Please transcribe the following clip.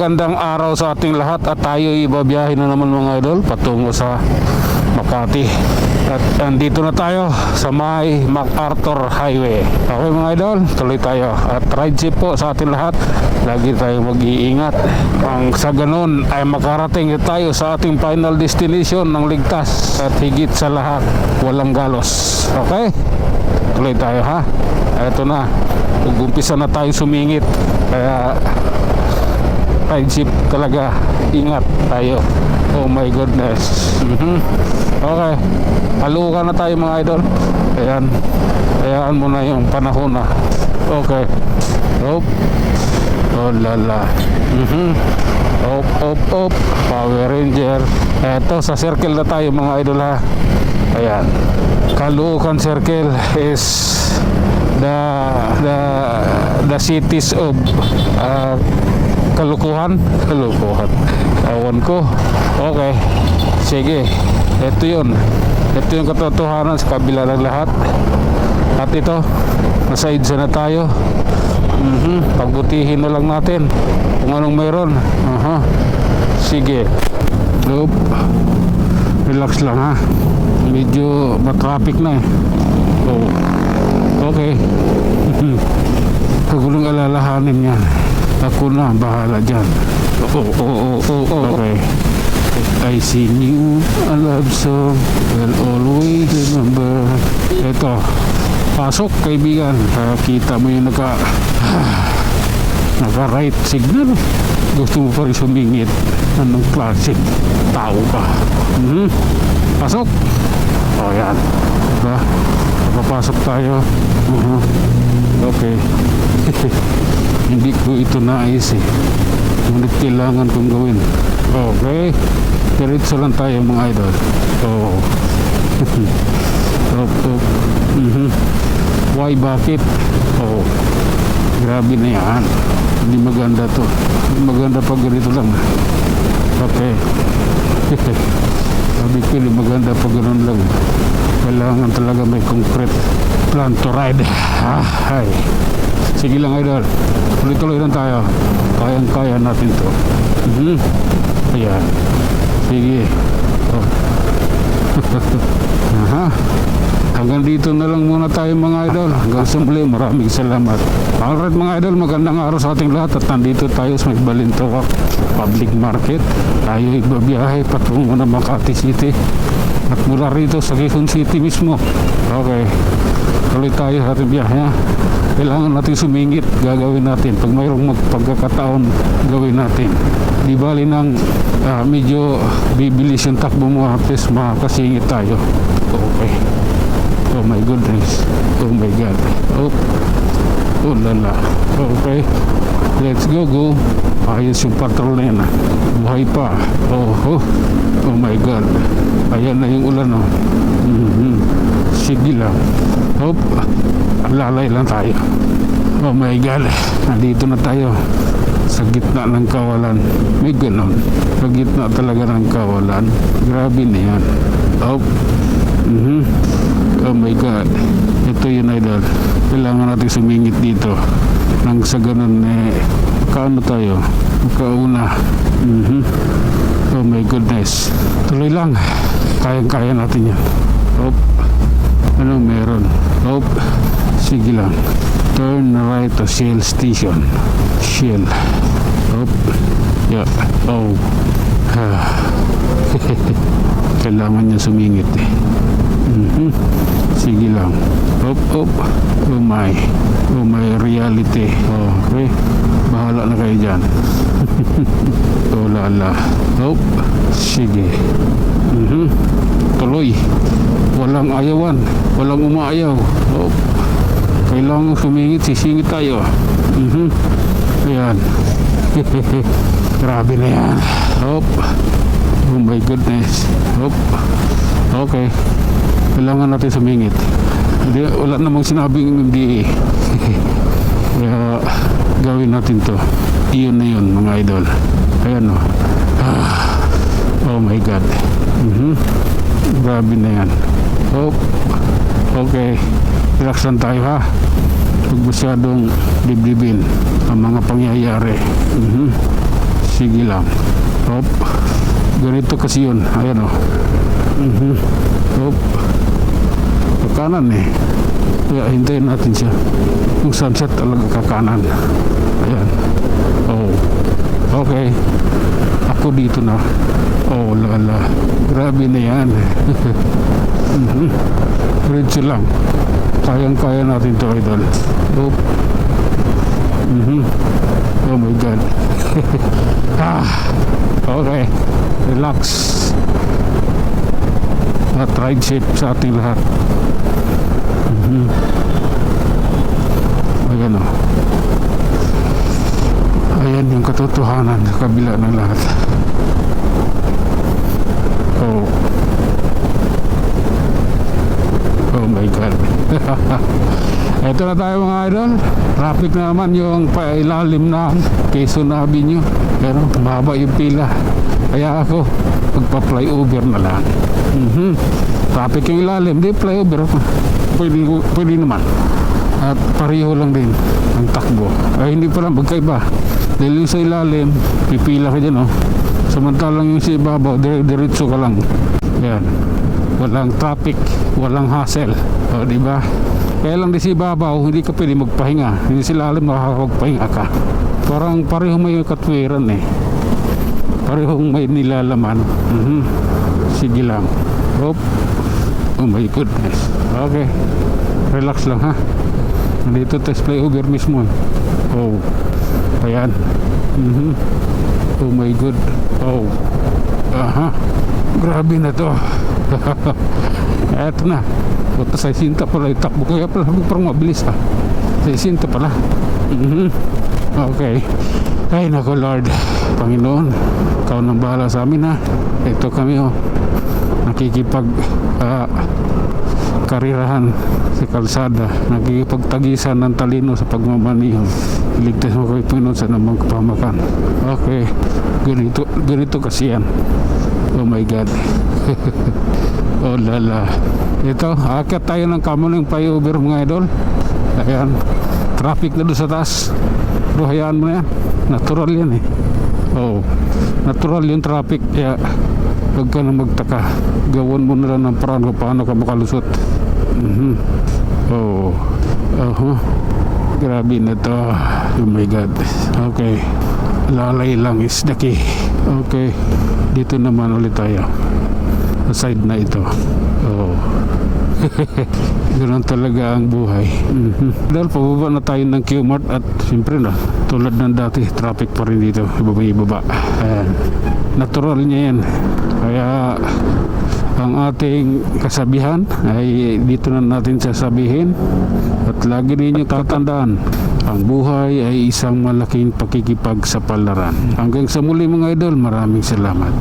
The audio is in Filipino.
magandang araw sa ating lahat at tayo ibabiyahe na naman mga idol patungo sa Makati. At andito na tayo sa may MacArthur Highway. Okay mga idol, tuloy tayo at ride safe po sa ating lahat. Lagi tayo mag-iingat. Ang sa ganun ay makarating tayo sa ating final destination ng ligtas at higit sa lahat walang galos. Okay? Tuloy tayo ha. Ito na, umpisa na tayo sumingit. Kaya ride safe talaga, ingat tayo. Oh my goodness. Okay, halukan na tayo mga idol. Ayan, hayaan mo na yung panahon na. Okay, hop, oh lala. Hop, hop, hop, Power Ranger. Eto, sa circle na tayo mga idol ha. Ayan, Caloocan Circle is the cities of Kalukuhan. Awan ko. Okay, sige, ito yun yung katotohanan sa kabila ng lahat. At ito, nasa EDSA na tayo. Pagbutihin na lang natin kung anong meron. Sige, Loop. Relax lang ha. Medyo matraffic na eh. Okay. Huwag nang alalahanin yan. Ako na, bahala dyan. Okay. I sing you a love song, will always remember. Ito, pasok kaibigan. Kita mo yung naka right signal. Gusto mo pa rin sumingit. Anong klase tao ka? Pasok. O yan, diba? Papasok tayo. Okay. Hindi ko ito nais eh, ngunit kailangan kong gawin. Okay, diretso lang tayo mga idol. Why, bakit? Grabe na yan. Hindi maganda to. Maganda pag ganito lang. Okay. Sabi ko hindi maganda pag ganun lang. Kailangan talaga may concrete plan to ride. Ay, sige lang idol, tuloy-tuloy lang tayo. Kayang-kaya natin to. Ayan, sige. Hanggang dito na lang muna tayo mga idol. Hanggang sa muli, maraming salamat. Alright mga idol, magandang araw sa ating lahat. At nandito tayo sa Balintawak Public Market. Tayo ibabiyahe patungo na Makati City. At mula rito sa Quezon City mismo. Okay, tuloy tayo sa ating biyahe ha. Kailangan natin sumingit, gagawin natin. Pag mayroong magpagkakataon, gawin natin. Di bali nang medyo bibilis yung takbo mo, at least makakasingit tayo. Okay. Oh my goodness. Oh my God. Oh lala. Okay. Let's go. Ayos yung patrol na yan. Buhay pa. Oh my God. Ayan na yung ulan oh. Sige lang. Lalay lang tayo. Oh my God. Nandito na tayo sa gitna ng kawalan. May ganon. Sa gitna talaga ng kawalan. Grabe na yan. Oh my God. Ito yun idol. Kailangan natin sumingit dito. Nang sa ganon kaano tayo? Kauna. Oh my goodness. Tuloy lang. Kayang-kaya natin yan. Anong meron? Sige lang. Turn right to Shell Station. Shell. Yeah. Kailangan niya sumingit eh. Sige lang. Oh my reality. Okay. Bahala na kayo dyan. Lala. Sige. Tuloy. Walang ayawan. Walang umaayaw. Kailangan sumingit. Sisingit tayo. Ayan. Grabe na yan. Oh my goodness. Okay. Kailangan natin sumingit. Wala namang sinabing hindi. Kaya gawin natin to. Iyon na yun mga idol. Ayan o. Oh my God. Grabe na yan. Okay. Relax lang tayo ha. Huwag masyadong dibdibin ang mga pangyayari. Sige lang. Hop. Ganito kasi yun. Ayan o. Hop. Kakanan eh. Kaya hintayin natin siya. Yung sunset talaga kakanan. Ayan. Oh. Okay. Ako dito na. Oh lala. Grabe na yan. Diretso lang. Kayang-kaya natin to, idol. Hop. Oh my God. Okay. Relax. At ride safe sa ating lahat. Ayan o. Ayan yung katotohanan sa kabila ng lahat. Oh. Oh my God. Ito na tayo mga idol. Traffic na naman yung pailalim na Quezon Avenue. Pero mahaba yung pila. Kaya ako magpa-flyover na lang. Traffic yung ilalim, di flyover ako. Pwede naman. At pareho lang din ang takbo. Ay hindi pala magkaiba. Dahil yung sa ilalim, pipila ka dyan, oh. Samantalang yung sa ibabaw, diretso ka lang. Yan. Walang traffic, walang hassle. O, diba? Kaya lang di sa ibabaw, hindi ka pwede magpahinga. Hindi sa ilalim, makakapagpahinga ka. Parang pareho may katwiran eh. Parehong may nilalaman. Sige lang. Hop. Oh my goodness. Okay. Relax lang ha. Nandito test flyover mismo. Oh. Ayan. Oh my god. Oh. Aha. Grabe na to. Eto na. Buta sa isinta pala yung takbo. Kaya pala parang mabilis ha. Sa isinta pala. Okay. Ay nako Lord. Panginoon, ikaw nang bahala sa amin ha. Ito kami oh. Nakikipag karirahan sa kalsada, nakikipagtagisan ng talino sa pagmamaniho. Iligtas mo kami Panginoon sa namang kapamakan. Okay, ganito kasi yan. Oh my God. Oh lala. Ito, aakyat tayo ng Kamuning flyover mga idol. Ayan, traffic na doon sa taas. Pero hayaan mo na yan, natural yan eh. Oh, natural yung traffic. Kaya huwag ka na magtaka, gawin mo na lang ng paraan kung paano ka makalusot. Oh, grabe na to. Oh my God. Okay, lalay lang is the key. Okay, dito naman ulit tayo sa side na ito. Oh. Ganun talaga ang buhay. Dahil pababa na tayo ng Q-Mart at siyempre na tulad ng dati, traffic pa rin dito, ibaba. Ayan. Natural niya yan. Kaya ang ating kasabihan ay dito na natin sasabihin at lagi ninyo tatandaan, ang buhay ay isang malaking pakikipagsapalaran. Hanggang sa muli mga idol, maraming salamat.